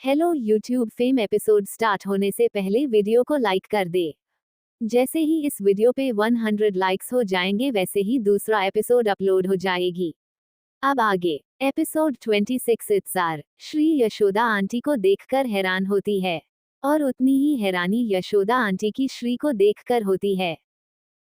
Hello YouTube fame episode start होने से पहले वीडियो को लाइक कर दे। जैसे ही इस वीडियो पे 100 लाइक्स हो जाएंगे वैसे ही दूसरा एपिसोड अपलोड हो जाएगी। अब आगे एपिसोड 26 इत्जार श्री यशोदा आंटी को देखकर हैरान होती है और उतनी ही हैरानी यशोदा आंटी की श्री को देखकर होती है।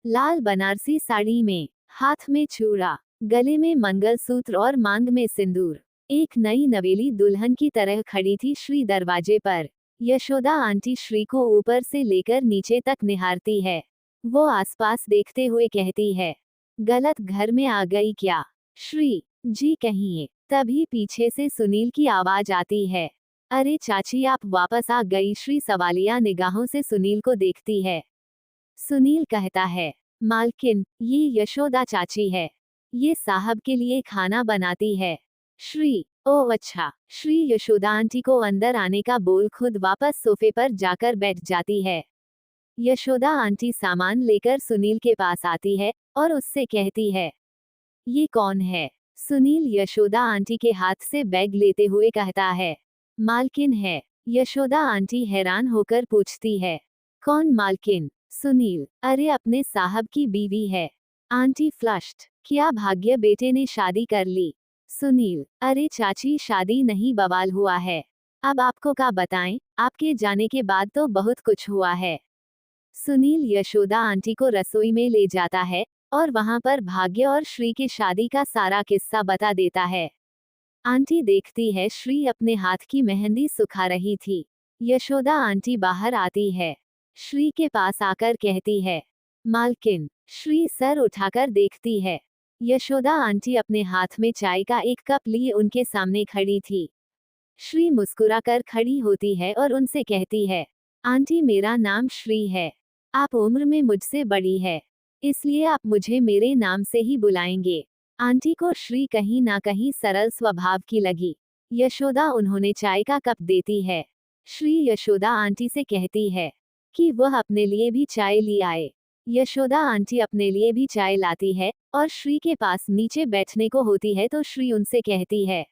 लाल बनारसी साड़ी में, हाथ में चूड़ा, गले में मंगलसूत्र और मांग में सिंदूर, एक नई नवेली दुल्हन की तरह खड़ी थी श्री दरवाजे पर। यशोदा आंटी श्री को ऊपर से लेकर नीचे तक निहारती है। वो आसपास देखते हुए कहती है, गलत घर में आ गई क्या? श्री जी कहिए। तभी पीछे से सुनील की आवाज आती है, अरे चाची आप वापस आ गई। श्री सवालिया निगाहों से सुनील को देखती है। सुनील कहता है, मालकिन ये यशोदा चाची है, ये साहब के लिए खाना बनाती है। श्री ओ अच्छा। श्री यशोदा आंटी को अंदर आने का बोल खुद वापस सोफे पर जाकर बैठ जाती है। यशोदा आंटी सामान लेकर सुनील के पास आती है और उससे कहती है, ये कौन है? सुनील यशोदा आंटी के हाथ से बैग लेते हुए कहता है, मालकिन है। यशोदा आंटी हैरान होकर पूछती है, कौन मालकिन? सुनील अरे अपने साहब की बीवी है। आंटी फ्लश्ड, क्या भाग्य बेटे ने शादी कर ली। सुनील अरे चाची शादी नहीं बवाल हुआ है। अब आपको क्या बताएं, आपके जाने के बाद तो बहुत कुछ हुआ है। सुनील यशोदा आंटी को रसोई में ले जाता है और वहां पर भाग्य और श्री की शादी का सारा किस्सा बता देता है। आंटी देखती है श्री अपने हाथ की मेहंदी सुखा रही थी। यशोदा आंटी बाहर आती है, श्री के पास आकर कहती है, मालकिन। श्री सर उठाकर देखती है। यशोदा आंटी अपने हाथ में चाय का एक कप लिए उनके सामने खड़ी थी। श्री मुस्कुराकर खड़ी होती है और उनसे कहती है, आंटी मेरा नाम श्री है। आप उम्र में मुझसे बड़ी है, इसलिए आप मुझे मेरे नाम से ही बुलाएंगे। आंटी को श्री कहीं ना कहीं सरल स्वभाव की लगी। यशोदा उन्होंने चाय का कप देती है। श्री यशोदा आंटी से कहती है कि वह अपने लिए भी चाय ले आए। यशोदा आंटी अपने लिए भी चाय लाती है और श्री के पास नीचे बैठने को होती है तो श्री उनसे कहती है,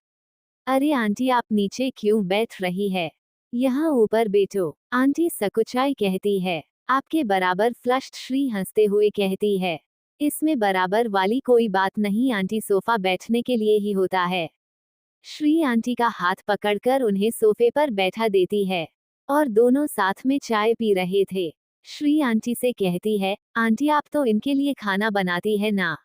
अरे आंटी आप नीचे क्यों बैठ रही है, यहाँ ऊपर बैठो। आंटी सकुचाई कहती है, आपके बराबर फ्लश्ड। श्री हंसते हुए कहती है, इसमें बराबर वाली कोई बात नहीं आंटी, सोफा बैठने के लिए ही होता है। श्री आंटी का हाथ पकड़कर उन्हें सोफे पर बैठा देती है और दोनों साथ में चाय पी रहे थे। श्री आंटी से कहती है, आंटी आप तो इनके लिए खाना बनाती है ना?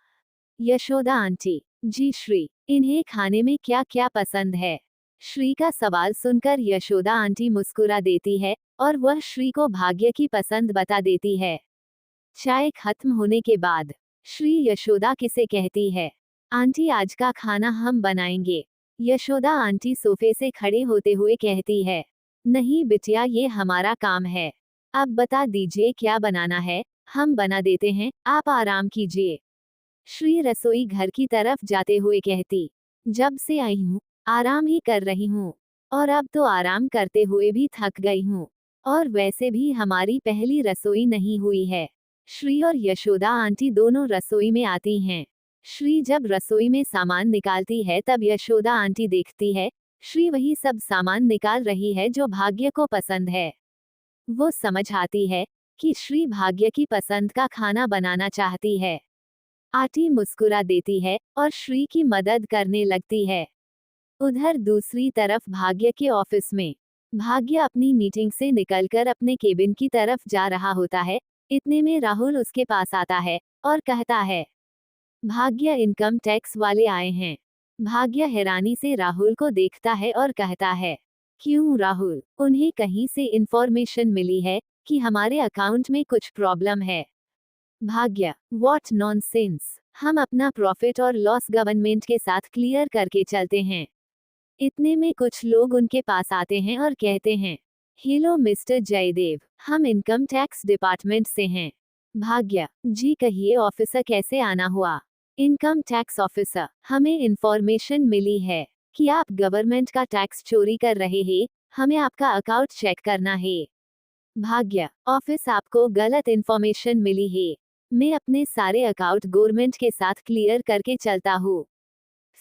यशोदा आंटी जी श्री, इन्हें खाने में क्या क्या पसंद है? श्री का सवाल सुनकर यशोदा आंटी मुस्कुरा देती है और वह श्री को भाग्य की पसंद बता देती है। चाय खत्म होने के बाद श्री यशोदा किसे कहती है, आंटी आज का खाना हम बनाएंगे। यशोदा आंटी सोफे से खड़े होते हुए कहती है, नहीं बिटिया ये हमारा काम है। अब बता दीजिए क्या बनाना है, हम बना देते हैं, आप आराम कीजिए। श्री रसोई घर की तरफ जाते हुए कहती, जब से आई हूँ आराम ही कर रही हूँ और अब तो आराम करते हुए भी थक गई हूँ, और वैसे भी हमारी पहली रसोई नहीं हुई है। श्री और यशोदा आंटी दोनों रसोई में आती हैं। श्री जब रसोई में सामान निकालती है तब यशोदा आंटी देखती है श्री वही सब सामान निकाल रही है जो भाग्य को पसंद है। वो समझ आती है कि श्री भाग्य की पसंद का खाना बनाना चाहती है। आंटी मुस्कुरा देती है और श्री की मदद करने लगती है। उधर दूसरी तरफ भाग्य के ऑफिस में भाग्य अपनी मीटिंग से निकलकर अपने केबिन की तरफ जा रहा होता है। इतने में राहुल उसके पास आता है और कहता है, भाग्य इनकम टैक्स वाले आए हैं। भाग्य हैरानी से राहुल को देखता है और कहता है, क्यों राहुल, उन्हें कहीं से इंफॉर्मेशन मिली है कि हमारे अकाउंट में कुछ प्रॉब्लम है? भाग्य व्हाट नॉनसेंस, हम अपना प्रॉफिट और लॉस गवर्नमेंट के साथ क्लियर करके चलते हैं। इतने में कुछ लोग उनके पास आते हैं और कहते हैं, हेलो मिस्टर जयदेव, हम इनकम टैक्स डिपार्टमेंट से हैं। भाग्य जी कहिए ऑफिसर कैसे आना हुआ? इनकम टैक्स ऑफिसर, हमें इंफॉर्मेशन मिली है कि आप गवर्नमेंट का टैक्स चोरी कर रहे हैं, हमें आपका अकाउंट चेक करना है। भाग्य ऑफिस आपको गलत इंफॉर्मेशन मिली है, मैं अपने सारे अकाउंट गवर्नमेंट के साथ क्लियर करके चलता हूँ।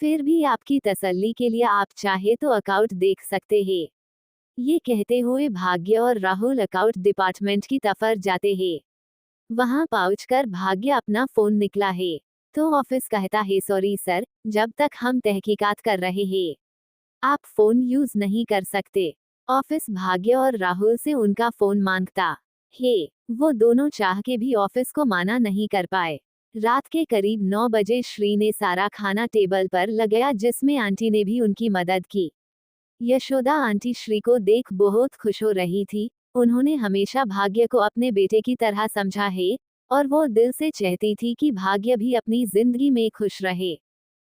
फिर भी आपकी तसल्ली के लिए आप चाहे तो अकाउंट देख सकते हैं। ये कहते हुए भाग्य और राहुल अकाउंट डिपार्टमेंट की तरफ जाते हैं। वहां पहुंच कर भाग्य अपना फोन निकला है तो ऑफिस कहता है सॉरी सर, जब तक हम तहकीकात कर रहे हैं आप फोन यूज नहीं कर सकते। ऑफिस भाग्य और राहुल से उनका फोन मांगता है। वो दोनों चाह के भी ऑफिस को माना नहीं कर पाए। रात के करीब 9 बजे श्री ने सारा खाना टेबल पर लगाया जिसमें आंटी ने भी उनकी मदद की। यशोदा आंटी श्री को देख बहुत खुश हो रही थी। उन्होंने हमेशा भाग्य को अपने बेटे की तरह समझा है और वो दिल से चाहती थी कि भाग्य भी अपनी जिंदगी में खुश रहे।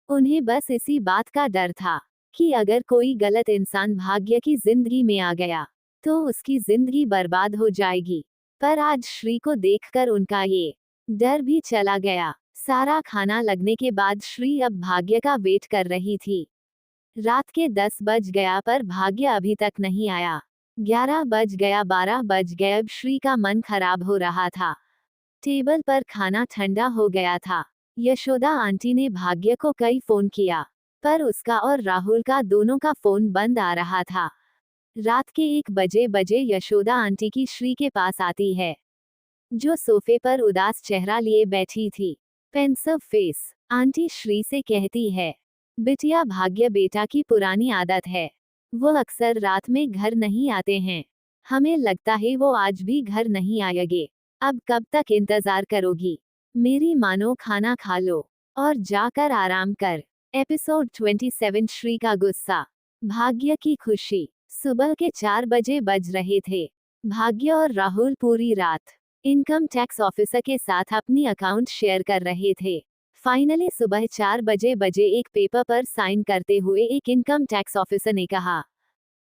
उन्हें बस इसी बात का डर था कि अगर कोई गलत इंसान भाग्य की जिंदगी में आ गया तो उसकी जिंदगी बर्बाद हो जाएगी। पर आज श्री को देखकर उनका ये डर भी चला गया। सारा खाना लगने के बाद श्री अब भाग्य का वेट कर रही थी। रात के 10 बज गया पर भाग्य अभी तक नहीं आया। 11 बज गया, 12 बज गए। अब श्री का मन खराब हो रहा था। टेबल पर खाना ठंडा हो गया था। यशोदा आंटी ने भाग्य को कई फोन किया पर उसका और राहुल का दोनों का फोन बंद आ रहा था। रात के 1 बजे यशोदा आंटी की श्री के पास आती है जो सोफे पर उदास चेहरा लिए बैठी थी, पेंसिव फेस। आंटी श्री से कहती है बिटिया, भाग्य बेटा की पुरानी आदत है, वो अक्सर रात में घर नहीं आते हैं। हमें लगता है वो आज भी घर नहीं आएंगे। अब कब तक इंतजार करोगी? मेरी मानो खाना खा लो और जाकर आराम कर। एपिसोड 27 श्री का गुस्सा, भाग्य की खुशी। सुबह के 4 बजे बज रहे थे। भाग्य और राहुल पूरी रात इनकम टैक्स ऑफिसर के साथ अपनी अकाउंट शेयर कर रहे थे। फाइनली सुबह 4 बजे एक पेपर पर साइन करते हुए एक इनकम टैक्स ऑफिसर ने कहा,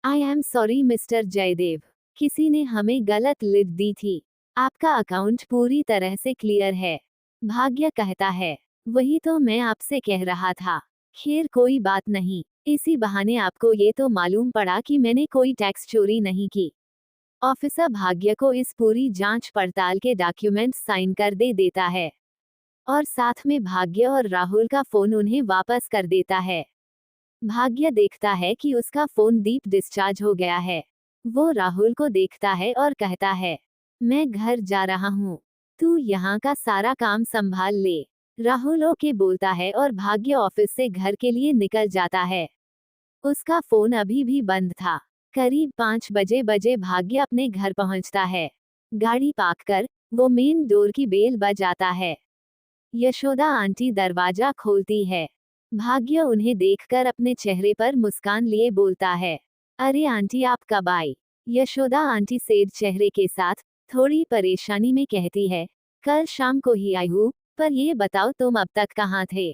I am sorry mister Jaidev, किसी ने हमें गलत लिस्ट दी थी। आपका अकाउंट पूरी तरह से क्लियर है। भाग्य कहता है, वही तो मैं आपसे कह रहा था। खैर कोई बात नहीं, इसी बहाने आपको ये तो मालूम पड़ा कि मैंने कोई टैक्स चोरी नहीं की। ऑफिसर भाग्य को इस पूरी जांच पड़ताल के डॉक्यूमेंट साइन कर दे देता है और साथ में भाग्य और राहुल का फोन उन्हें वापस कर देता है। भाग्य देखता है कि उसका फोन डीप डिस्चार्ज हो गया है। वो राहुल को देखता है और कहता है, मैं घर जा रहा हूँ, तू यहाँ का सारा काम संभाल ले। राहुल ओके बोलता है और भाग्य ऑफिस से घर के लिए निकल जाता है। उसका फोन अभी भी बंद था। करीब 5 बजे भाग्य अपने घर पहुंचता है। गाड़ी पार्क कर वो मेन डोर की बेल बजाता है। यशोदा आंटी दरवाजा खोलती है। भाग्य उन्हें देखकर अपने चेहरे पर मुस्कान लिए बोलता है, अरे आंटी आप कब आई? यशोदा आंटी सेड चेहरे के साथ थोड़ी परेशानी में कहती है, कल शाम को ही आई हूँ, पर ये बताओ तुम अब तक कहाँ थे?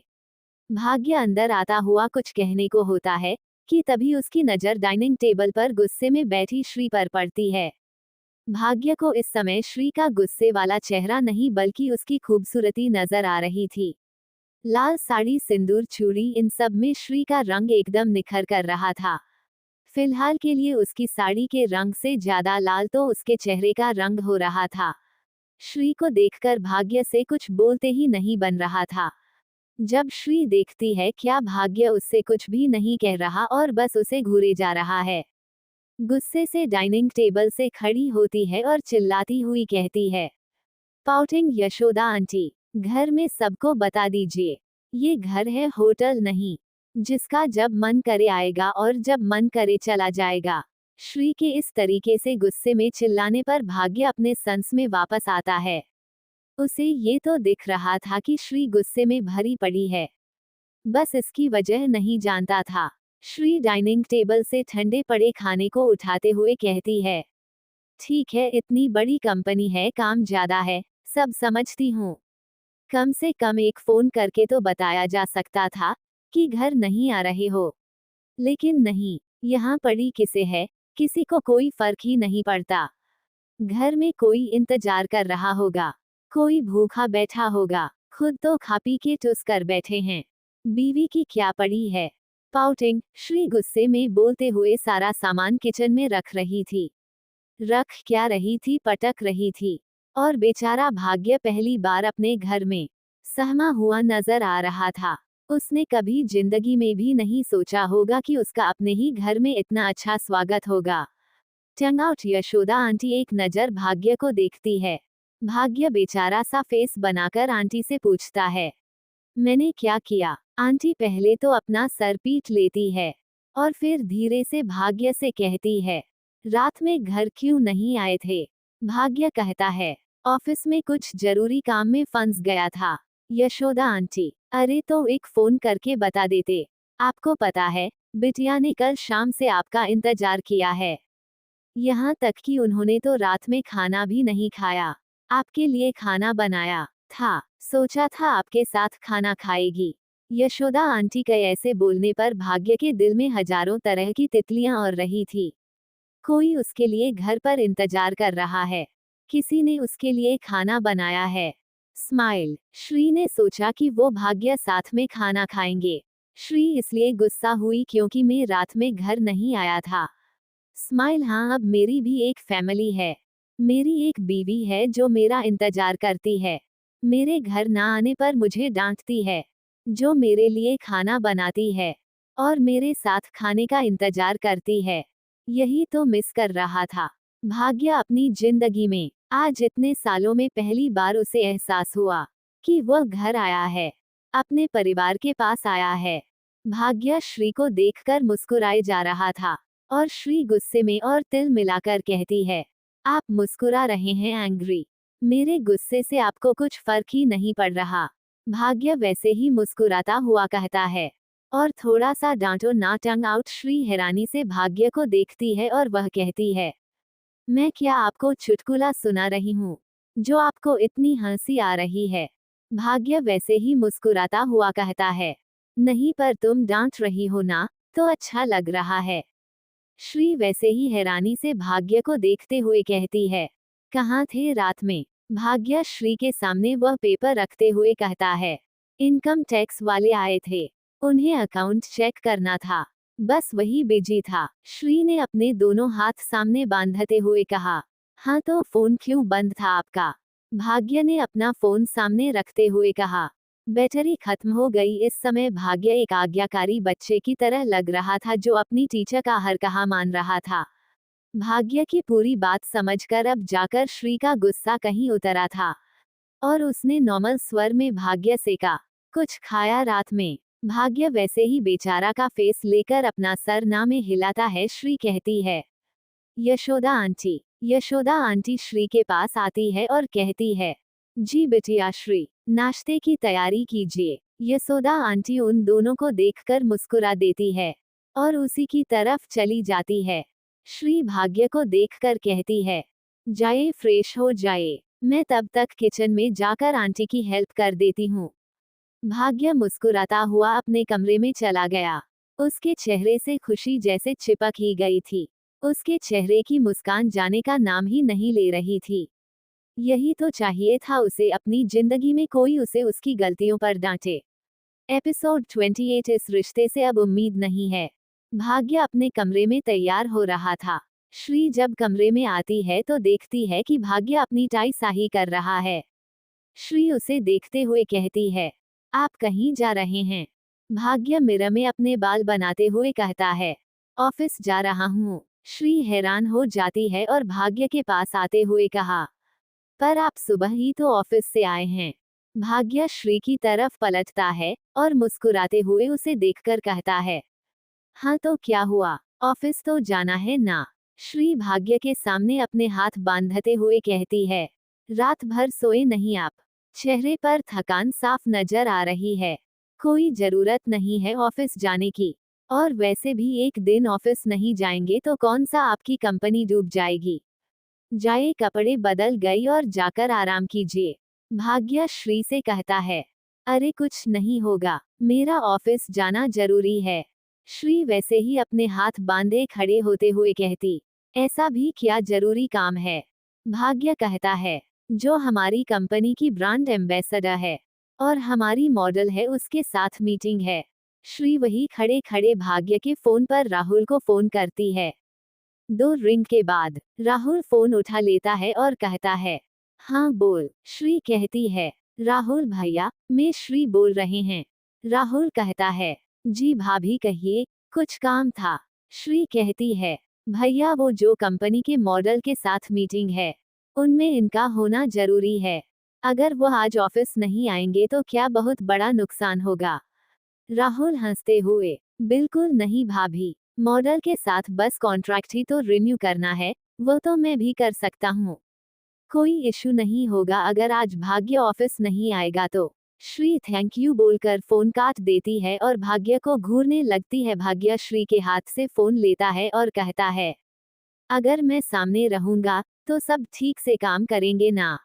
भाग्य अंदर आता हुआ कुछ कहने को होता है कि तभी उसकी नजर डाइनिंग टेबल पर गुस्से में बैठी श्री पर पड़ती है। भाग्य को इस समय श्री का गुस्से वाला चेहरा नहीं बल्कि उसकी खूबसूरती नजर आ रही थी। लाल साड़ी, सिंदूर, चूड़ी, इन सब में श्री का रंग एकदम निखर कर रहा था। फिलहाल के लिए उसकी साड़ी के रंग से ज्यादा लाल तो उसके चेहरे का रंग हो रहा था। श्री को देखकर भाग्य से कुछ बोलते ही नहीं बन रहा था। जब श्री देखती है क्या भाग्य उससे कुछ भी नहीं कह रहा और बस उसे घूरे जा रहा है, गुस्से से डाइनिंग टेबल से खड़ी होती है और चिल्लाती हुई कहती है, पाउटिंग यशोदा आंटी, घर में सबको बता दीजिए, ये घर है, होटल नहीं, जिसका जब मन करे आएगा और जब मन करे चला जाएगा। श्री के इस तरीके से गुस्से में चिल्लाने पर भाग्य अपने संस में वापस आता है। उसे ये तो दिख रहा था कि श्री गुस्से में भरी पड़ी है, बस इसकी वजह नहीं जानता था। श्री डाइनिंग टेबल से ठंडे पड़े खाने को उठाते हुए कहती है, ठीक है, इतनी बड़ी कंपनी है, काम ज्यादा है, सब समझती हूँ। कम से कम एक फोन करके तो बताया जा सकता था कि घर नहीं आ रहे हो। लेकिन नहीं, यहाँ पड़ी किसे है, किसी को कोई फर्क ही नहीं पड़ता। घर में कोई इंतजार कर रहा होगा, कोई भूखा बैठा होगा, खुद तो खा पी के टुस कर बैठे हैं, बीवी की क्या पड़ी है। पाउटिंग, श्री गुस्से में बोलते हुए सारा सामान किचन में रख रही थी। रख क्या रही थी, पटक रही थी। और बेचारा भाग्य पहली बार अपने घर में सहमा हुआ नजर आ रहा था। उसने कभी जिंदगी में भी नहीं सोचा होगा कि उसका अपने ही घर में इतना अच्छा स्वागत होगा। टंग आउट यशोदा आंटी एक नजर भाग्य को देखती है। भाग्य बेचारा सा फेस बनाकर आंटी से पूछता है, मैंने क्या किया? आंटी पहले तो अपना सर पीट लेती है और फिर धीरे से भाग्य से कहती है, रात में घर क्यों नहीं आए थे? भाग्य कहता है, ऑफिस में कुछ जरूरी काम में फंस गया था। यशोदा आंटी, अरे तो एक फोन करके बता देते। आपको पता है, बिटिया ने कल शाम से आपका इंतजार किया है। यहाँ तक कि उन्होंने तो रात में खाना भी नहीं खाया। आपके लिए खाना बनाया था, सोचा था आपके साथ खाना खाएगी। यशोदा आंटी के ऐसे बोलने पर भाग्य के दिल में हजारों तरह की तितलियां और रही थी। कोई उसके लिए घर पर इंतजार कर रहा है, किसी ने उसके लिए खाना बनाया है। स्माइल। श्री ने सोचा कि वो भाग्य साथ में खाना खाएंगे। श्री इसलिए गुस्सा हुई क्योंकि मैं रात में घर नहीं आया था। स्माइल। हाँ, अब मेरी भी एक फैमिली है। मेरी एक बीवी है जो मेरा इंतजार करती है। मेरे घर ना आने पर मुझे डांटती है, जो मेरे लिए खाना बनाती है और मेरे साथ खाने का इंतजार करती है। यही तो मिस कर रहा था भाग्य अपनी जिंदगी में। आज इतने सालों में पहली बार उसे एहसास हुआ कि वह घर आया है, अपने परिवार के पास आया है। भाग्य श्री को देखकर मुस्कुराए जा रहा था और श्री गुस्से में और तिल मिलाकर कहती है, आप मुस्कुरा रहे हैं एंग्री। मेरे गुस्से से आपको कुछ फर्क ही नहीं पड़ रहा। भाग्य वैसे ही मुस्कुराता हुआ कहता है, और थोड़ा सा डांटो ना टंग आउट। श्री हैरानी से भाग्य को देखती है और वह कहती है, मैं क्या आपको चुटकुला सुना रही हूँ जो आपको इतनी हंसी आ रही है? भाग्य वैसे ही मुस्कुराता हुआ कहता है, नहीं पर तुम डांट रही हो ना, तो अच्छा लग रहा है। श्री वैसे ही हैरानी से भाग्य को देखते हुए कहती है, कहाँ थे रात में? भाग्य श्री के सामने वह पेपर रखते हुए कहता है, इनकम टैक्स वाले आए थे, उन्हें अकाउंट चेक करना था, बस वही बिजी था। श्री ने अपने दोनों हाथ सामने बांधते हुए कहा, हाँ तो फोन क्यों बंद था आपका? भाग्य ने अपना फोन सामने रखते हुए कहा, बैटरी खत्म हो गई। इस समय भाग्य एक आज्ञाकारी बच्चे की तरह लग रहा था जो अपनी टीचर का हर कहा मान रहा था। भाग्य की पूरी बात समझकर अब जाकर श्री का गुस्सा कहीं उतरा था और उसने नॉर्मल स्वर में भाग्य से कहा, कुछ खाया रात में? भाग्य वैसे ही बेचारा का फेस लेकर अपना सर ना में हिलाता है। श्री कहती है, यशोदा आंटी। यशोदा आंटी श्री के पास आती है और कहती है, जी बिटिया श्री, नाश्ते की तैयारी कीजिए। यशोदा आंटी उन दोनों को देखकर मुस्कुरा देती है और उसी की तरफ चली जाती है। श्री भाग्य को देखकर कहती है, जाए फ्रेश हो जाए, मैं तब तक किचन में जाकर आंटी की हेल्प कर देती हूँ। भाग्य मुस्कुराता हुआ अपने कमरे में चला गया। उसके चेहरे से खुशी जैसे चिपक ही गई थी। उसके चेहरे की मुस्कान जाने का नाम ही नहीं ले रही थी। यही तो चाहिए था उसे अपनी जिंदगी में, कोई उसे उसकी गलतियों पर डांटे। एपिसोड 28। इस रिश्ते से अब उम्मीद नहीं है। भाग्य अपने कमरे में तैयार हो रहा था। श्री जब कमरे में आती है तो देखती है कि भाग्य अपनी टाई साही कर रहा है। श्री उसे देखते हुए कहती है, आप कहीं जा रहे हैं? भाग्य मिरर में अपने बाल बनाते हुए कहता है, ऑफिस जा रहा हूँ। श्री हैरान हो जाती है और भाग्य के पास आते हुए कहा, पर आप सुबह ही तो ऑफिस से आए हैं। भाग्य श्री की तरफ पलटता है और मुस्कुराते हुए उसे देखकर कहता है, हाँ तो क्या हुआ, ऑफिस तो जाना है ना? श्री भाग्य के सामने अपने हाथ बांधते हुए कहती है, रात भर सोए नहीं आप? चेहरे पर थकान साफ नजर आ रही है। कोई जरूरत नहीं है ऑफिस जाने की, और वैसे भी एक दिन ऑफिस नहीं जाएंगे तो कौन सा आपकी कंपनी डूब जाएगी। जाए कपड़े बदल गई और जाकर आराम कीजिए। भाग्य श्री से कहता है, अरे कुछ नहीं होगा, मेरा ऑफिस जाना जरूरी है। श्री वैसे ही अपने हाथ बांधे खड़े होते हुए कहती, ऐसा भी क्या जरूरी काम है? भाग्य कहता है, जो हमारी कंपनी की ब्रांड एम्बेसडर है और हमारी मॉडल है उसके साथ मीटिंग है। श्री वही खड़े खड़े भाग्य के फोन पर राहुल को फोन करती है। 2 रिंग के बाद राहुल फोन उठा लेता है और कहता है, हाँ बोल। श्री कहती है, राहुल भैया, मैं श्री बोल रहे हैं। राहुल कहता है, जी भाभी कहिए, कुछ काम था। श्री कहती है, भैया वो जो कंपनी के मॉडल के साथ मीटिंग है, उनमें इनका होना जरूरी है। अगर वो आज ऑफिस नहीं आएंगे तो क्या बहुत बड़ा नुकसान होगा। राहुल हंसते हुए, बिल्कुल नहीं भाभी, मॉडल के साथ बस कॉन्ट्रैक्ट ही तो रिन्यू करना है, वो तो मैं भी कर सकता हूँ। कोई इशू नहीं होगा अगर आज भाग्य ऑफिस नहीं आएगा तो। श्री थैंक यू बोलकर फोन काट देती है और भाग्य को घूरने लगती है। भाग्य श्री के हाथ से फोन लेता है और कहता है, अगर मैं सामने रहूंगा तो सब ठीक से काम करेंगे ना।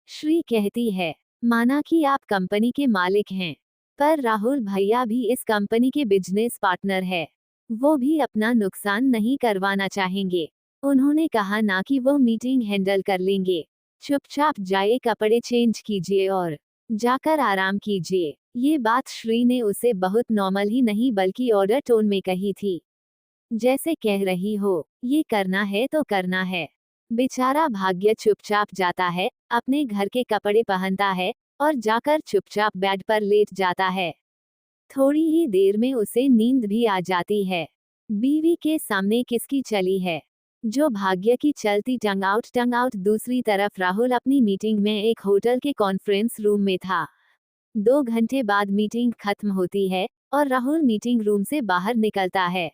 श्री कहती है, माना कि आप कंपनी के मालिक हैं, पर राहुल भैया भी इस कंपनी के बिजनेस पार्टनर है। वो भी अपना नुकसान नहीं करवाना चाहेंगे। उन्होंने कहा ना कि वो मीटिंग हैंडल कर लेंगे। चुपचाप जाइए, कपड़े चेंज कीजिए और जाकर आराम कीजिए। ये बात श्री ने उसे बहुत नॉर्मल ही नहीं बल्कि ऑर्डर टोन में कही थी, जैसे कह रही हो, ये करना है तो करना है। बेचारा भाग्य चुपचाप जाता है, अपने घर के कपड़े पहनता है और जाकर चुपचाप बेड पर लेट जाता है। थोड़ी ही देर में उसे नींद भी आ जाती है। बीवी के सामने किसकी चली है, जो भाग्य की चलती टंग आउट। दूसरी तरफ राहुल अपनी मीटिंग में एक होटल के कॉन्फ्रेंस रूम में था। 2 घंटे बाद मीटिंग खत्म होती है और राहुल मीटिंग रूम से बाहर निकलता है।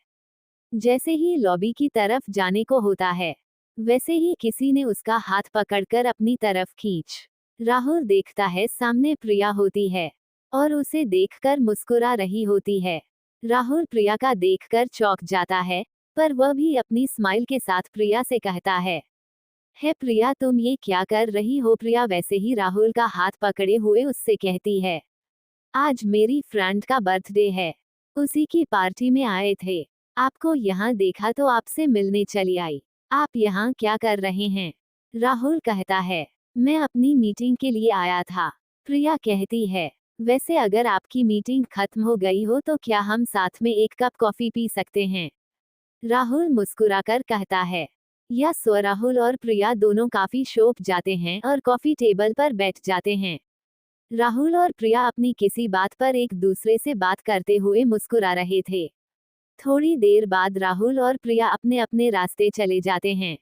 जैसे ही लॉबी की तरफ जाने को होता है, वैसे ही किसी ने उसका हाथ पकड़कर अपनी तरफ खींच। राहुल देखता है सामने प्रिया होती है और उसे देखकर मुस्कुरा रही होती है। राहुल प्रिया का देखकर चौंक जाता है, पर वह भी अपनी स्माइल के साथ प्रिया से कहता है प्रिया तुम ये क्या कर रही हो। प्रिया वैसे ही राहुल का हाथ पकड़े हुए उससे कहती है, आज मेरी फ्रेंड का बर्थडे है, उसी की पार्टी में आए थे, आपको यहाँ देखा तो आपसे मिलने चली आई। आप यहाँ क्या कर रहे हैं। राहुल कहता है, मैं अपनी मीटिंग के लिए आया था। प्रिया कहती है, वैसे अगर आपकी मीटिंग खत्म हो गई हो तो क्या हम साथ में एक कप कॉफी पी सकते हैं। राहुल मुस्कुराकर कहता है, राहुल और प्रिया दोनों काफी शौक जाते हैं और कॉफी टेबल पर बैठ जाते हैं। राहुल और प्रिया अपनी किसी बात पर एक दूसरे से बात करते हुए मुस्कुरा रहे थे। थोड़ी देर बाद राहुल और प्रिया अपने अपने रास्ते चले जाते हैं।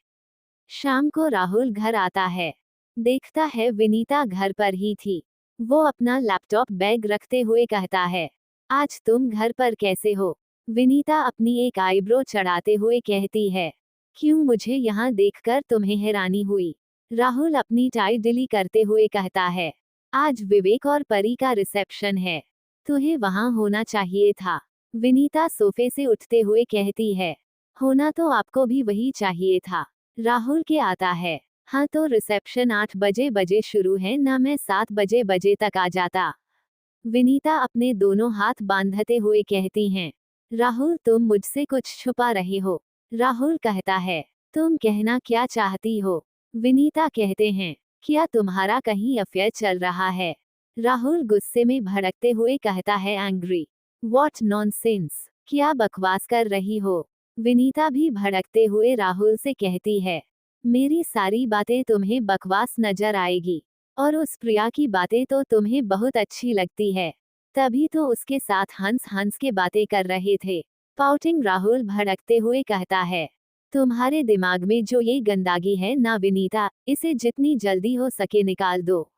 शाम को राहुल घर आता है, देखता है विनीता घर पर ही थी। वो अपना लैपटॉप बैग रखते हुए कहता है, आज तुम घर पर कैसे हो। विनीता अपनी एक आईब्रो चढ़ाते हुए कहती है, क्यों, मुझे यहाँ देखकर तुम्हें हैरानी हुई। राहुल अपनी टाई ढीली करते हुए कहता है, आज विवेक और परी का रिसेप्शन है, तुम्हें वहाँ होना चाहिए था। विनीता सोफे से उठते हुए कहती है, होना तो आपको भी वही चाहिए था। राहुल के आता है, हाँ तो रिसेप्शन 8 बजे शुरू है ना, मैं 7 बजे तक आ जाता। विनीता अपने दोनों हाथ बांधते हुए कहती हैं, राहुल तुम मुझसे कुछ छुपा रहे हो। राहुल कहता है, तुम कहना क्या चाहती हो। विनीता कहते हैं, क्या तुम्हारा कहीं अफेयर चल रहा है। राहुल गुस्से में भड़कते हुए कहता है, एंग्री, व्हाट नॉनसेंस, क्या बकवास कर रही हो। विनीता भी भड़कते हुए राहुल से कहती है, मेरी सारी बातें तुम्हें बकवास नजर आएगी और उस प्रिया की बातें तो तुम्हें बहुत अच्छी लगती है, तभी तो उसके साथ हंस हंस के बातें कर रहे थे। पाउटिंग राहुल भड़कते हुए कहता है, तुम्हारे दिमाग में जो ये गंदगी है ना विनीता, इसे जितनी जल्दी हो सके निकाल दो।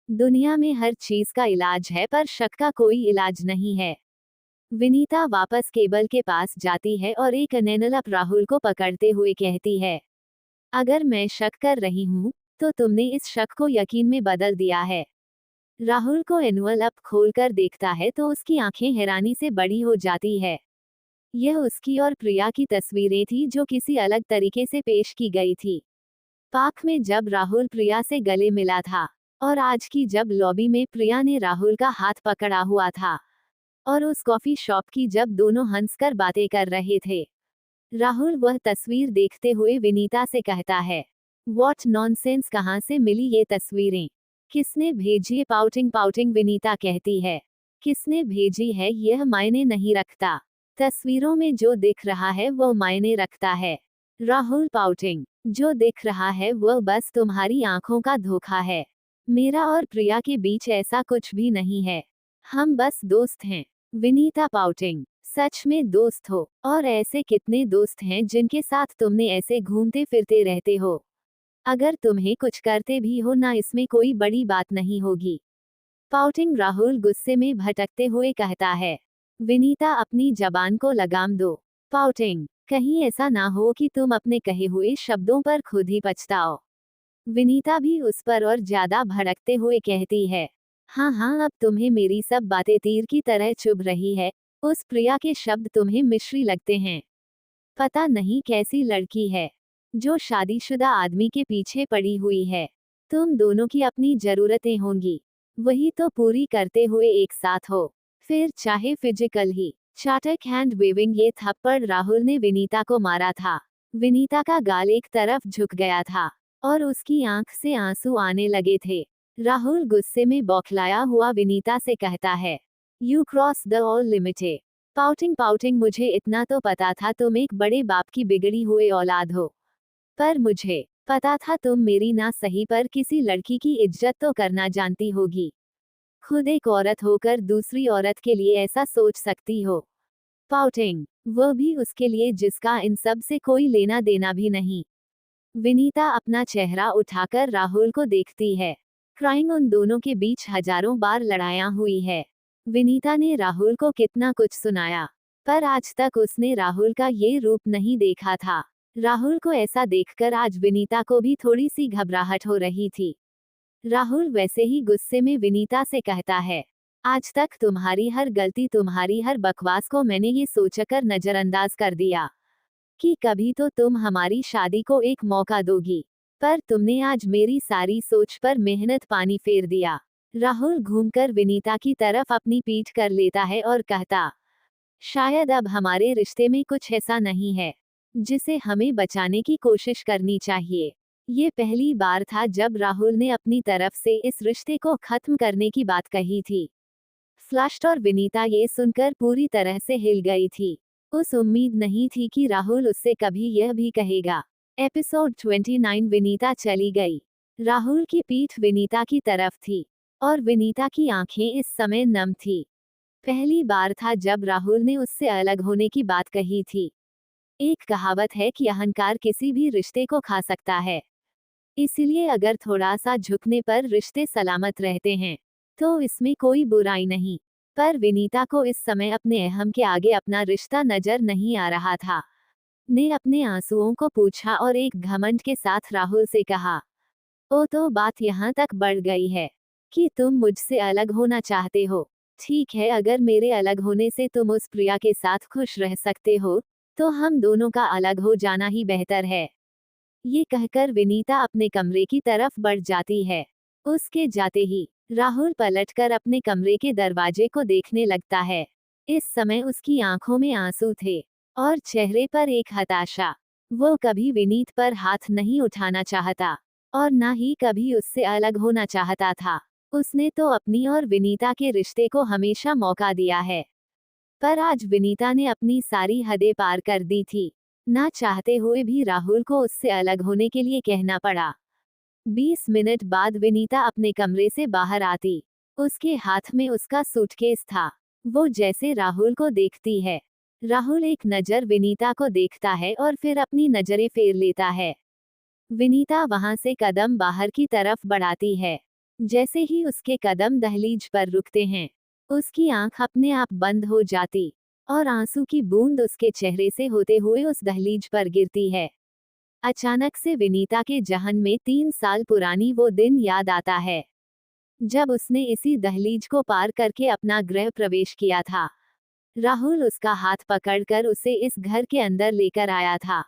दुनिया में हर चीज का इलाज है पर शक का कोई इलाज नहीं है। विनीता वापस केबल के पास जाती है और एक एनवेलप राहुल को पकड़ते हुए कहती है, अगर मैं शक कर रही हूँ तो तुमने इस शक को यकीन में बदल दिया है। राहुल को एनवेलप खोलकर देखता है तो उसकी आंखें हैरानी से बड़ी हो जाती है। यह उसकी और प्रिया की तस्वीरें थी जो किसी अलग तरीके से पेश की गई थी। पार्क में जब राहुल प्रिया से गले मिला था और आज की जब लॉबी में प्रिया ने राहुल का हाथ पकड़ा हुआ था और उस कॉफी शॉप की जब दोनों हंसकर बातें कर रहे थे। राहुल वह तस्वीर देखते हुए विनीता से कहता है, व्हाट नॉनसेंस, कहाँ से मिली ये तस्वीरें, किसने भेजी। पाउटिंग विनीता कहती है, किसने भेजी है यह मायने नहीं रखता, तस्वीरों में जो दिख रहा है वो मायने रखता है। राहुल पाउटिंग, जो दिख रहा है वह बस तुम्हारी आंखों का धोखा है। मेरा और प्रिया के बीच ऐसा कुछ भी नहीं है, हम बस दोस्त हैं। विनीता पाउटिंग, सच में दोस्त हो, और ऐसे कितने दोस्त हैं जिनके साथ तुमने ऐसे घूमते फिरते रहते हो। अगर तुम्हें कुछ करते भी हो ना, इसमें कोई बड़ी बात नहीं होगी। पाउटिंग राहुल गुस्से में भटकते हुए कहता है। विनीता अपनी जबान को लगाम दो। पाउटिंग, कहीं ऐसा ना हो कि तुम अपने कहे हुए शब्दों पर खुद ही पछताओ। विनीता भी उस पर और ज्यादा भड़कते हुए कहती है, हाँ हाँ, अब तुम्हें मेरी सब बातें तीर की तरह चुभ रही है। उस प्रिया के शब्द तुम्हें मिश्री लगते हैं। पता नहीं कैसी लड़की है जो शादीशुदा आदमी के पीछे पड़ी हुई है। तुम दोनों की अपनी जरूरतें होंगी, वही तो पूरी करते हुए एक साथ हो, फिर चाहे फिजिकल ही। चाटक हैंड वेविंग, ये थप्पड़ राहुल ने विनीता को मारा था। विनीता का गाल एक तरफ झुक गया था और उसकी आंख से आंसू आने लगे थे। राहुल गुस्से में बौखलाया हुआ विनीता से कहता है, you cross the all limited. Pouting pouting, मुझे इतना तो पता था तुम एक बड़े बाप की बिगड़ी हुई औलाद हो, पर मुझे पता था तुम मेरी ना सही पर किसी लड़की की इज्जत तो करना जानती होगी। खुद एक औरत होकर दूसरी औरत के लिए ऐसा सोच सकती हो। पाउटिंग, वो भी उसके लिए जिसका इन सब से कोई लेना देना भी नहीं। विनीता अपना चेहरा उठाकर राहुल को देखती है। क्राइंग, उन दोनों के बीच हजारों बार लड़ाइयाँ हुई है। विनीता ने राहुल को कितना कुछ सुनाया, पर आज तक उसने राहुल का ये रूप नहीं देखा था। राहुल को ऐसा देखकर आज विनीता को भी थोड़ी सी घबराहट हो रही थी। राहुल वैसे ही गुस्से में विनीता से कहता है, आज तक तुम्हारी हर गलती, तुम्हारी हर बकवास को मैंने ये सोचकर नजरअंदाज कर दिया कि कभी तो तुम हमारी शादी को एक मौका दोगी, पर तुमने आज मेरी सारी सोच पर मेहनत पानी फेर दिया। राहुल घूमकर विनीता की तरफ अपनी पीठ कर लेता है और कहता, शायद अब हमारे रिश्ते में कुछ ऐसा नहीं है जिसे हमें बचाने की कोशिश करनी चाहिए। ये पहली बार था जब राहुल ने अपनी तरफ से इस रिश्ते को खत्म करने की बात कही थी। फ्लश्ड और विनीता ये सुनकर पूरी तरह से हिल गई थी। उस उम्मीद नहीं थी कि राहुल उससे कभी यह भी कहेगा। एपिसोड 29। विनीता चली गई। राहुल की पीठ विनीता की तरफ थी और विनीता की आंखें इस समय नम थी। पहली बार था जब राहुल ने उससे अलग होने की बात कही थी। एक कहावत है कि अहंकार किसी भी रिश्ते को खा सकता है, इसलिए अगर थोड़ा सा झुकने पर रिश्ते सलामत रहते हैं तो इसमें कोई बुराई नहीं। पर विनीता को इस समय अपने अहम के आगे अपना रिश्ता नजर नहीं आ रहा था। ने अपने आंसुओं को पूछा और एक घमंड के साथ राहुल से कहा, ओ तो बात यहाँ तक बढ़ गई है कि तुम मुझसे अलग होना चाहते हो। ठीक है, अगर मेरे अलग होने से तुम उस प्रिया के साथ खुश रह सकते हो तो हम दोनों का अलग हो जाना ही बेहतर है। ये कहकर विनीता अपने कमरे की तरफ बढ़ जाती है। उसके जाते ही राहुल पलटकर अपने कमरे के दरवाजे को देखने लगता है। इस समय उसकी आंखों में आंसू थे और चेहरे पर एक हताशा। वो कभी विनीत पर हाथ नहीं उठाना चाहता और ना ही कभी उससे अलग होना चाहता था। उसने तो अपनी और विनीता के रिश्ते को हमेशा मौका दिया है, पर आज विनीता ने अपनी सारी हदें पार कर दी थी। ना चाहते हुए भी राहुल को उससे अलग होने के लिए कहना पड़ा। 20 मिनट बाद विनीता अपने कमरे से बाहर आती। उसके हाथ में उसका सूटकेस था। वो जैसे राहुल को देखती है, राहुल एक नजर विनीता को देखता है और फिर अपनी नजरें फेर लेता है। विनीता वहां से कदम बाहर की तरफ बढ़ाती है। जैसे ही उसके कदम दहलीज पर रुकते हैं, उसकी आंख अपने आप बंद हो जाती और आंसू की बूंद उसके चेहरे से होते हुए उस दहलीज पर गिरती है। अचानक से विनीता के जहन में 3 साल पुरानी वो दिन याद आता है जब उसने इसी दहलीज को पार करके अपना गृह प्रवेश किया था। राहुल उसका हाथ पकड़कर उसे इस घर के अंदर लेकर आया था।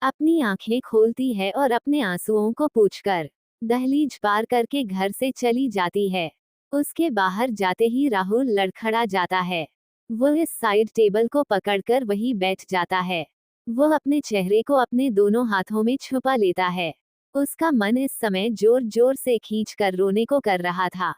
अपनी आंखें खोलती है और अपने आंसुओं को पूछकर दहलीज पार करके घर से चली जाती है। उसके बाहर जाते ही राहुल लड़खड़ा जाता है। वो इस साइड टेबल को पकड़कर वहीं बैठ जाता है। वो अपने चेहरे को अपने दोनों हाथों में छुपा लेता है। उसका मन इस समय जोर जोर से खींचकर रोने को कर रहा था।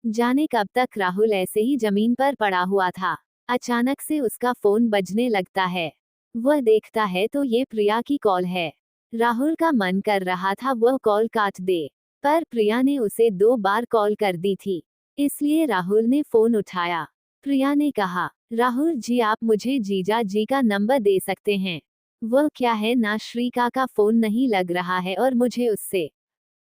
जाने कब तक राहुल ऐसे ही जमीन पर पड़ा हुआ था। अचानक से उसका फोन बजने लगता है। वह देखता है तो ये प्रिया की कॉल है। राहुल का मन कर रहा था वह कॉल काट दे, पर प्रिया ने उसे 2 बार कॉल कर दी थी, इसलिए राहुल ने फोन उठाया। प्रिया ने कहा, राहुल जी, आप मुझे जीजा जी का नंबर दे सकते हैं? वह क्या है ना, श्रीका का फोन नहीं लग रहा है और मुझे उससे।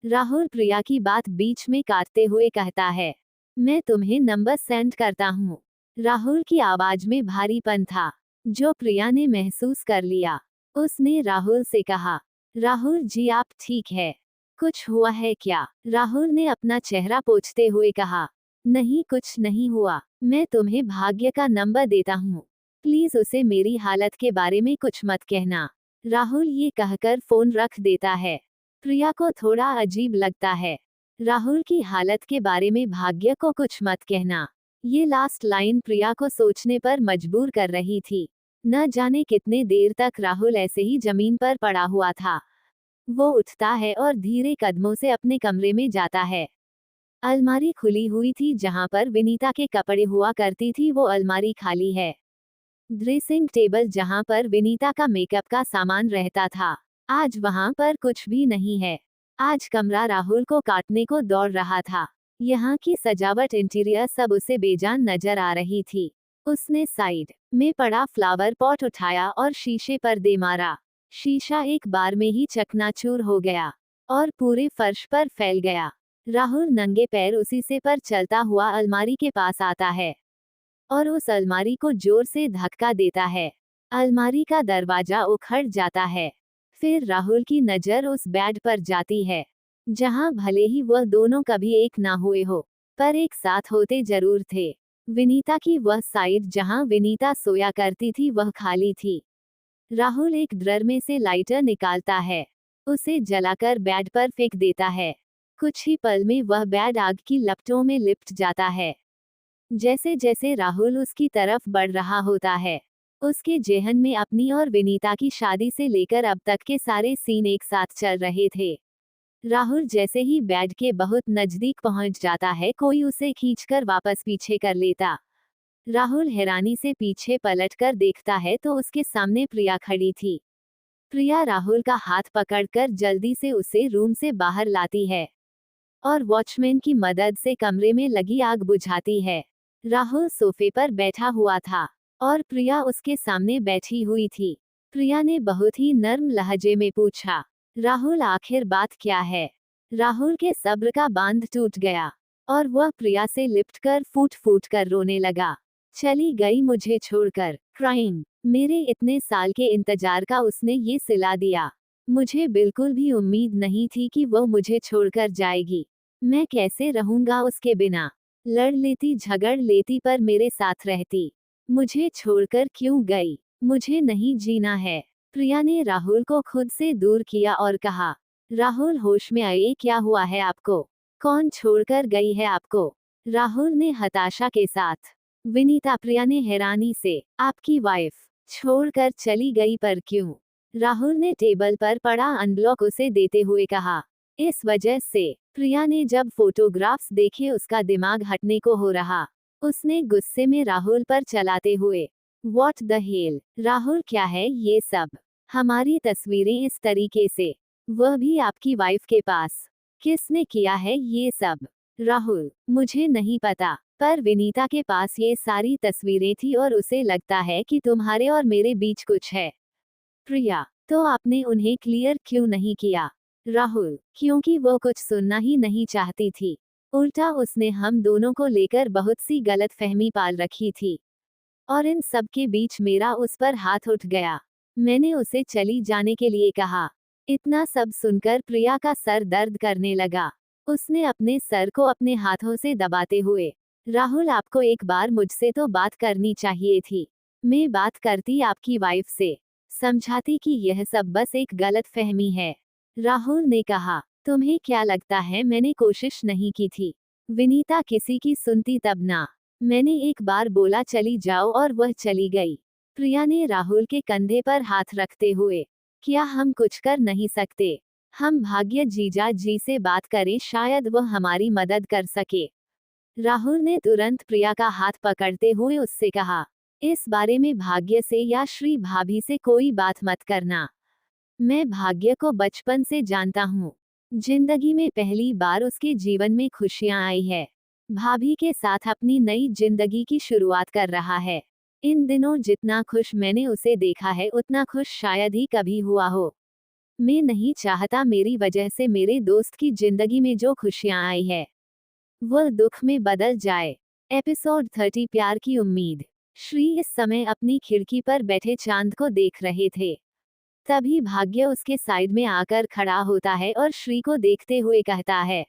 राहुल प्रिया की बात बीच में काटते हुए कहता है, मैं तुम्हें नंबर सेंड करता हूँ। राहुल की आवाज में भारीपन था, जो प्रिया ने महसूस कर लिया। उसने राहुल से कहा, राहुल जी आप ठीक है? कुछ हुआ है क्या? राहुल ने अपना चेहरा पोंछते हुए कहा, नहीं कुछ नहीं हुआ, मैं तुम्हें भाग्य का नंबर देता हूँ। प्लीज उसे मेरी हालत के बारे में कुछ मत कहना। राहुल ये कहकर फोन रख देता है। प्रिया को थोड़ा अजीब लगता है। राहुल की हालत के बारे में भाग्य को कुछ मत कहना। ये लास्ट लाइन प्रिया को सोचने पर मजबूर कर रही थी। न जाने कितने देर तक राहुल ऐसे ही जमीन पर पड़ा हुआ था। वो उठता है और धीरे कदमों से अपने कमरे में जाता है। अलमारी खुली हुई थी, जहां पर विनीता के कपड़े हुआ करती थी वो अलमारी खाली है। ड्रेसिंग टेबल जहां पर विनीता का मेकअप का सामान रहता था, आज वहां पर कुछ भी नहीं है। आज कमरा राहुल को काटने को दौड़ रहा था। यहाँ की सजावट, इंटीरियर सब उसे बेजान नजर आ रही थी। उसने साइड में पड़ा फ्लावर पॉट उठाया और शीशे पर दे मारा। शीशा एक बार में ही चकनाचूर हो गया और पूरे फर्श पर फैल गया। राहुल नंगे पैर उसी से पर चलता हुआ अलमारी के पास आता है और उस अलमारी को जोर से धक्का देता है। अलमारी का दरवाजा उखड़ जाता है। फिर राहुल की नजर उस बेड पर जाती है, जहां भले ही वह दोनों कभी एक ना हुए हो, पर एक साथ होते जरूर थे। विनीता की वह साइड जहां विनीता सोया करती थी वह खाली थी। राहुल एक ड्रर में से लाइटर निकालता है, उसे जलाकर बेड पर फेंक देता है। कुछ ही पल में वह बेड आग की लपटों में लिपट जाता है। जैसे जैसे राहुल उसकी तरफ बढ़ रहा होता है, उसके जेहन में अपनी और विनीता की शादी से लेकर अब तक के सारे सीन एक साथ चल रहे थे। राहुल जैसे ही बेड के बहुत नजदीक पहुंच जाता है, कोई उसे खींचकर वापस पीछे कर लेता। राहुल हैरानी से पीछे पलटकर देखता है तो उसके सामने प्रिया खड़ी थी। प्रिया राहुल का हाथ पकड़कर जल्दी से उसे रूम से बाहर लाती है और वॉचमैन की मदद से कमरे में लगी आग बुझाती है। राहुल सोफे पर बैठा हुआ था और प्रिया उसके सामने बैठी हुई थी। प्रिया ने बहुत ही नर्म लहजे में पूछा, राहुल आखिर बात क्या है? राहुल के सब्र का बांध टूट गया और वह प्रिया से लिपटकर फूट फूट कर रोने लगा। चली गई मुझे छोड़कर, क्राइंग। मेरे इतने साल के इंतजार का उसने ये सिला दिया। मुझे बिल्कुल भी उम्मीद नहीं थी कि वह मुझे छोड़कर जाएगी। मैं कैसे रहूंगा उसके बिना? लड़ लेती झगड़ लेती पर मेरे साथ रहती। मुझे छोड़कर क्यों गई? मुझे नहीं जीना है। प्रिया ने राहुल को खुद से दूर किया और कहा, राहुल होश में आइए, क्या हुआ है आपको? कौन छोड़कर गई है आपको? राहुल ने हताशा के साथ। विनीता। प्रिया ने हैरानी से, आपकी वाइफ छोड़कर चली गई, पर क्यों? राहुल ने टेबल पर पड़ा अनब्लॉक उसे देते हुए कहा, इस वजह से। प्रिया ने जब फोटोग्राफ्स देखे उसका दिमाग हटने को हो रहा। उसने गुस्से में राहुल पर चलाते हुए, व्हाट द हेल? राहुल क्या है ये सब? हमारी तस्वीरें इस तरीके से, वह भी आपकी वाइफ के पास। किसने किया है ये सब? राहुल, मुझे नहीं पता, पर विनीता के पास ये सारी तस्वीरें थी और उसे लगता है कि तुम्हारे और मेरे बीच कुछ है। प्रिया, तो आपने उन्हें क्लियर क्यों नहीं किया? राहुल, क्योंकि वो कुछ सुनना ही नहीं चाहती थी। उल्टा उसने हम दोनों को लेकर बहुत सी गलत फहमी पाल रखी थी और इन सब के बीच मेरा उस पर हाथ उठ गया। मैंने उसे चली जाने के लिए कहा। इतना सब सुनकर प्रिया का सर दर्द करने लगा। उसने अपने सर को अपने हाथों से दबाते हुए, राहुल आपको एक बार मुझसे तो बात करनी चाहिए थी। मैं बात करती आपकी वाइफ से, समझाती कि यह सब बस एक गलत फहमी है। राहुल ने कहा, तुम्हें क्या लगता है मैंने कोशिश नहीं की थी? विनीता किसी की सुनती तब ना। मैंने एक बार बोला चली जाओ और वह चली गई। प्रिया ने राहुल के कंधे पर हाथ रखते हुए, क्या हम कुछ कर नहीं सकते? हम भाग्य जीजा जी से बात करें, शायद वह हमारी मदद कर सके। राहुल ने तुरंत प्रिया का हाथ पकड़ते हुए उससे कहा, इस बारे में भाग्य से या श्री भाभी से कोई बात मत करना। मैं भाग्य को बचपन से जानता हूँ। जिंदगी में पहली बार उसके जीवन में खुशियाँ आई है। भाभी के साथ अपनी नई जिंदगी की शुरुआत कर रहा है। इन दिनों जितना खुश मैंने उसे देखा है उतना खुश शायद ही कभी हुआ हो। मैं नहीं चाहता मेरी वजह से मेरे दोस्त की जिंदगी में जो खुशियां आई है वह दुख में बदल जाए। एपिसोड 30 प्यार की उम्मीद। श्री इस समय अपनी खिड़की पर बैठे चांद को देख रहे थे। तभी भाग्य उसके साइड में आकर खड़ा होता है और श्री को देखते हुए कहता है,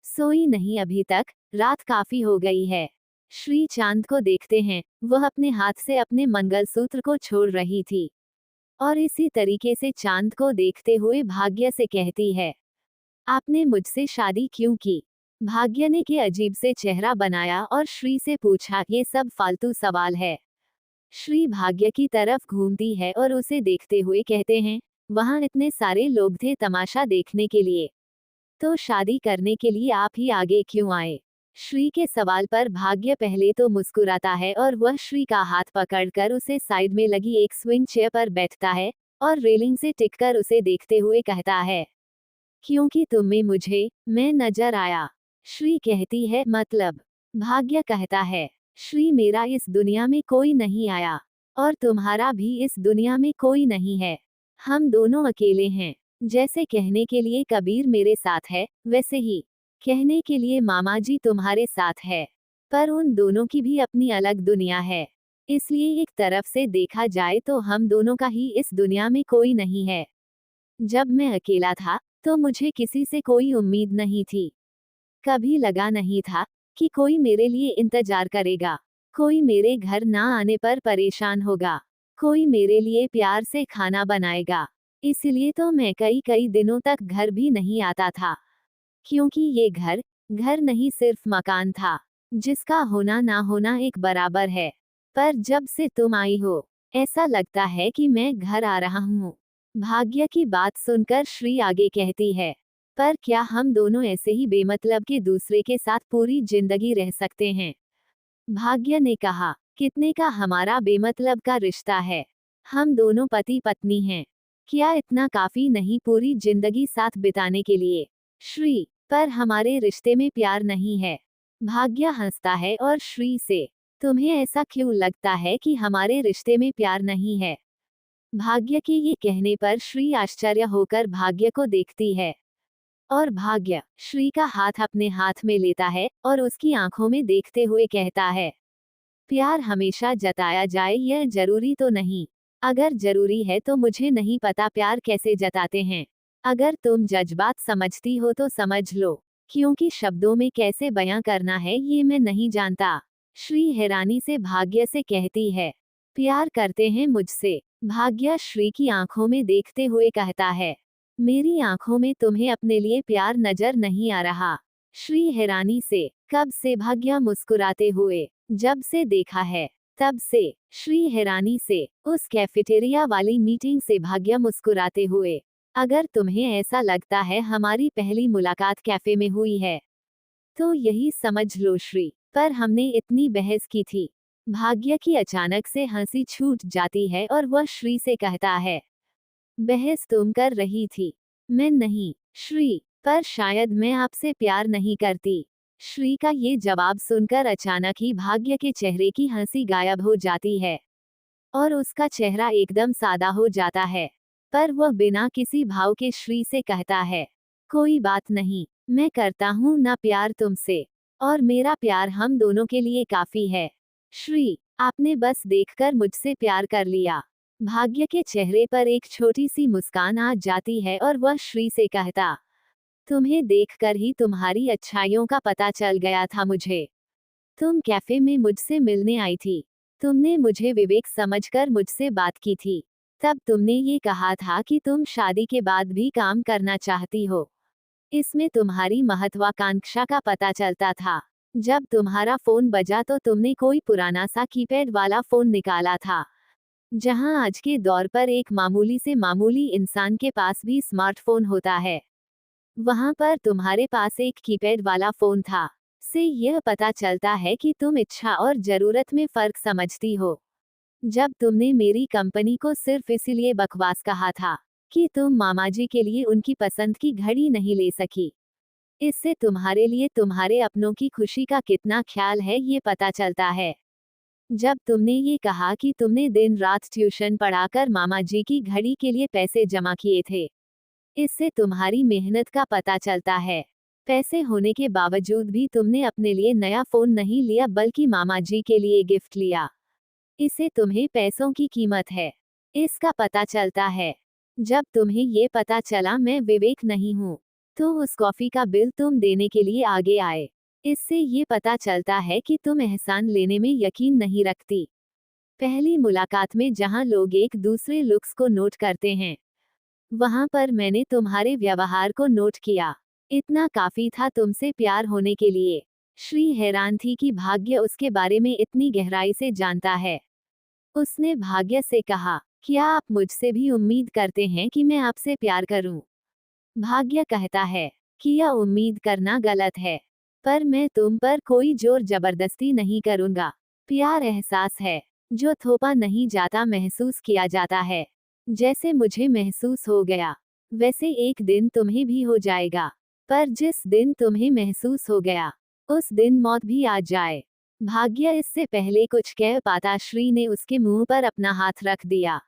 सोई नहीं अभी तक, रात काफी हो गई है। श्री चांद को देखते हैं, वह अपने हाथ से अपने मंगलसूत्र को छोड़ रही थी और इसी तरीके से चांद को देखते हुए भाग्य से कहती है, आपने मुझसे शादी क्यों की? भाग्य ने के अजीब से चेहरा बनाया और श्री से पूछा, ये सब फालतू सवाल है। श्री भाग्य की तरफ घूमती है और उसे देखते हुए कहते हैं, वहां इतने सारे लोग थे तमाशा देखने के लिए, तो शादी करने के लिए आप ही आगे क्यों आए? श्री के सवाल पर भाग्य पहले तो मुस्कुराता है और वह श्री का हाथ पकड़कर उसे साइड में लगी एक स्विंग चेयर पर बैठता है और रेलिंग से टिककर उसे देखते हुए कहता है, क्योंकि तुम में मुझे मैं नजर आया। श्री कहती है, मतलब? भाग्य कहता है, श्री मेरा इस दुनिया में कोई नहीं आया और तुम्हारा भी इस दुनिया में कोई नहीं है। हम दोनों अकेले हैं। जैसे कहने के लिए कबीर मेरे साथ है, वैसे ही कहने के लिए मामा जी तुम्हारे साथ है। पर उन दोनों की भी अपनी अलग दुनिया है। इसलिए एक तरफ से देखा जाए तो हम दोनों का ही इस दुनिया में कोई नहीं है। जब मैं अकेला था तो मुझे किसी से कोई उम्मीद नहीं थी। कभी लगा नहीं था कि कोई मेरे लिए इंतजार करेगा, कोई मेरे घर ना आने पर परेशान होगा, कोई मेरे लिए प्यार से खाना बनाएगा। इसलिए तो मैं कई कई दिनों तक घर भी नहीं आता था, क्योंकि ये घर घर नहीं सिर्फ मकान था, जिसका होना ना होना एक बराबर है। पर जब से तुम आई हो, ऐसा लगता है कि मैं घर आ रहा हूँ। भाग्य की बात सुनकर श्री आगे कहती है, पर क्या हम दोनों ऐसे ही बेमतलब के दूसरे के साथ पूरी जिंदगी रह सकते हैं? भाग्य ने कहा, कितने का हमारा बेमतलब का रिश्ता है। हम दोनों पति पत्नी हैं। क्या इतना काफी नहीं पूरी जिंदगी साथ बिताने के लिए? श्री, पर हमारे रिश्ते में प्यार नहीं है। भाग्य हंसता है और श्री से, तुम्हें ऐसा क्यों लगता है कि हमारे रिश्ते में प्यार नहीं है? भाग्य के ये कहने पर श्री आश्चर्य होकर भाग्य को देखती है और भाग्य श्री का हाथ अपने हाथ में लेता है और उसकी आंखों में देखते हुए कहता है, प्यार हमेशा जताया जाए यह जरूरी तो नहीं। अगर जरूरी है तो मुझे नहीं पता प्यार कैसे जताते हैं। अगर तुम जज्बात समझती हो तो समझ लो, क्योंकि शब्दों में कैसे बयां करना है ये मैं नहीं जानता। श्री हैरानी से भाग्य से कहती है, प्यार करते हैं मुझसे? भाग्य श्री की आंखों में देखते हुए कहता है, मेरी आंखों में तुम्हें अपने लिए प्यार नजर नहीं आ रहा। श्री हैरानी से, कब से? भाग्य मुस्कुराते हुए, जब से देखा है तब से। श्री हैरानी से, उस कैफेटेरिया वाली मीटिंग से? भाग्य मुस्कुराते हुए, अगर तुम्हें ऐसा लगता है हमारी पहली मुलाकात कैफे में हुई है तो यही समझ लो श्री, पर हमने इतनी बहस की थी। भाग्य की अचानक से हंसी छूट जाती है और वह श्री से कहता है, बहस तुम कर रही थी, मैं नहीं। श्री, पर शायद मैं आपसे प्यार नहीं करती। श्री का ये जवाब सुनकर अचानक ही भाग्य के चेहरे की हंसी गायब हो जाती है और उसका चेहरा एकदम सादा हो जाता है। पर वह बिना किसी भाव के श्री से कहता है, कोई बात नहीं, मैं करता हूँ ना प्यार तुमसे, और मेरा प्यार हम दोनों के लिए काफी है। श्री, आपने बस देखकर मुझसे प्यार कर लिया। भाग्य के चेहरे पर एक छोटी सी मुस्कान आ जाती है और वह श्री से कहता, तुम्हें देखकर ही तुम्हारी अच्छाइयों का पता चल गया था मुझे। तुम कैफे में मुझसे मिलने आई थी, तुमने मुझे विवेक समझकर मुझसे बात की थी। तब तुमने ये कहा था कि तुम शादी के बाद भी काम करना चाहती हो। इसमें तुम्हारी महत्वाकांक्षा का पता चलता था। जब तुम्हारा फोन बजा तो तुमने कोई पुराना सा कीपैड वाला फोन निकाला था, जहां आज के दौर पर एक मामूली से मामूली इंसान के पास भी स्मार्टफोन होता है, वहां पर तुम्हारे पास एक कीपैड वाला फोन था। से यह पता चलता है कि तुम इच्छा और जरूरत में फर्क समझती हो। जब तुमने मेरी कंपनी को सिर्फ इसीलिए बकवास कहा था कि तुम मामाजी के लिए उनकी पसंद की घड़ी नहीं ले सकी, इससे तुम्हारे लिए तुम्हारे अपनों की खुशी का कितना ख्याल है ये पता चलता है। जब तुमने ये कहा कि तुमने दिन रात ट्यूशन पढ़ाकर मामा जी की घड़ी के लिए पैसे जमा किए थे। इससे तुम्हारी मेहनत का पता चलता है। पैसे होने के बावजूद भी तुमने अपने लिए नया फोन नहीं लिया बल्कि मामा जी के लिए गिफ्ट लिया। इससे तुम्हें पैसों की कीमत है, इसका पता चलता है। जब तुम्हें ये पता चला मैं विवेक नहीं हूँ, तो उस कॉफी का बिल तुम देने के लिए आगे आए। इससे ये पता चलता है कि तुम एहसान लेने में यकीन नहीं रखती। पहली मुलाकात में जहाँ लोग एक दूसरे लुक्स को नोट करते हैं, वहां पर मैंने तुम्हारे व्यवहार को नोट किया। इतना काफी था तुमसे प्यार होने के लिए। श्री हैरान थी कि भाग्य उसके बारे में इतनी गहराई से जानता है। उसने भाग्य से कहा, क्या आप मुझसे भी उम्मीद करते हैं कि मैं आपसे प्यार करूं? भाग्य कहता है कि यह उम्मीद करना गलत है, पर मैं तुम पर कोई जोर जबरदस्ती नहीं करूंगा। प्यार एहसास है जो थोपा नहीं जाता, महसूस किया जाता है। जैसे मुझे महसूस हो गया, वैसे एक दिन तुम्हें भी हो जाएगा। पर जिस दिन तुम्हें महसूस हो गया, उस दिन मौत भी आ जाए। भाग्य इससे पहले कुछ कह पाता, श्री ने उसके मुंह पर अपना हाथ रख दिया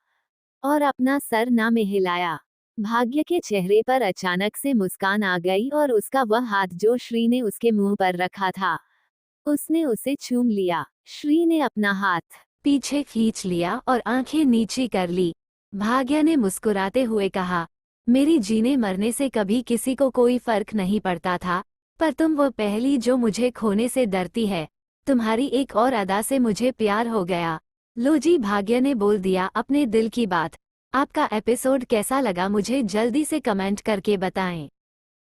और अपना सर ना में हिलाया। भाग्य के चेहरे पर अचानक से मुस्कान आ गई और उसका वह हाथ जो श्री ने उसके मुंह पर रखा था, उसने उसे चूम लिया। श्री ने अपना हाथ पीछे खींच लिया और आंखें नीची कर ली। भाग्य ने मुस्कुराते हुए कहा, मेरी जीने मरने से कभी किसी को कोई फर्क नहीं पड़ता था, पर तुम वो पहली जो मुझे खोने से डरती है। तुम्हारी एक और अदा से मुझे प्यार हो गया। लो जी, भाग्य ने बोल दिया अपने दिल की बात। आपका एपिसोड कैसा लगा मुझे जल्दी से कमेंट करके बताएं।